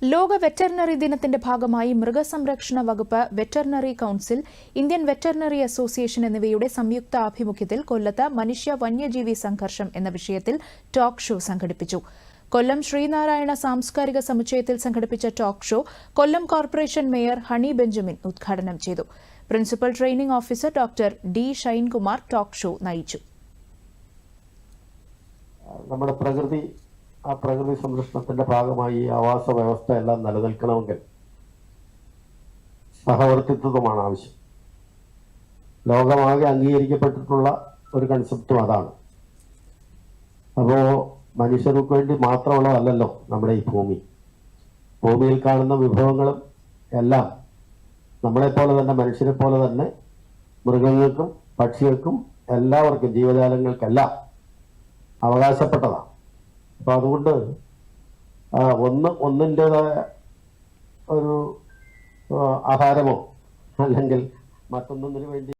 ലോക വെറ്ററിനറി ദിനത്തിന്റെ ഭാഗമായി മൃഗസംരക്ഷണ വകുപ്പ്, veterinary council, Indian veterinary association എന്നിവയുടെ സംയുക്ത ആഭിമുഖ്യത്തിൽ കൊല്ലത്ത് മനുഷ്യ വന്യജീവി സംഘർഷം എന്ന വിഷയത്തിൽ ടോക്ക് ഷോ സംഘടിപ്പിച്ചു. കൊല്ലം ശ്രീനാരായണ സാംസ്കാരിക സമുച്ചയത്തിൽ സംഘടിപ്പിച്ച ടോക്ക് ഷോ കൊല്ലം കോർപ്പറേഷൻ മേയർ ഹണി ബെഞ്ചമിൻ ഉദ്ഘാടനം ചെയ്തു. Principal training officer doctor D Shine Kumar talk show നയിച്ചു. നമ്മുടെ പ്രകൃതി സംരക്ഷണത്തിന്റെ ഭാഗമായി ആവാസ വ്യവസ്ഥ എല്ലാം നിലനിൽക്കണമെങ്കിൽ സഹവർത്തിത്വമാണ് ആവശ്യം. ലോകമാകെ അംഗീകരിക്കപ്പെട്ടിട്ടുള്ള ഒരു കൺസെപ്റ്റും അതാണ്. അപ്പോൾ മനുഷ്യർക്ക് വേണ്ടി മാത്രമുള്ളതല്ലല്ലോ നമ്മുടെ ഈ ഭൂമിയിൽ കാണുന്ന വിഭവങ്ങളും എല്ലാം നമ്മളെപ്പോലെ തന്നെ, മനുഷ്യരെ പോലെ തന്നെ മൃഗങ്ങൾക്കും പക്ഷികൾക്കും എല്ലാവർക്കും, ജീവജാലങ്ങൾക്കെല്ലാം അവകാശപ്പെട്ടതാണ്. അപ്പൊ അതുകൊണ്ട് ഒന്നിൻ്റെതായ ഒരു ആഹാരമോ അല്ലെങ്കിൽ മറ്റൊന്നിനു വേണ്ടി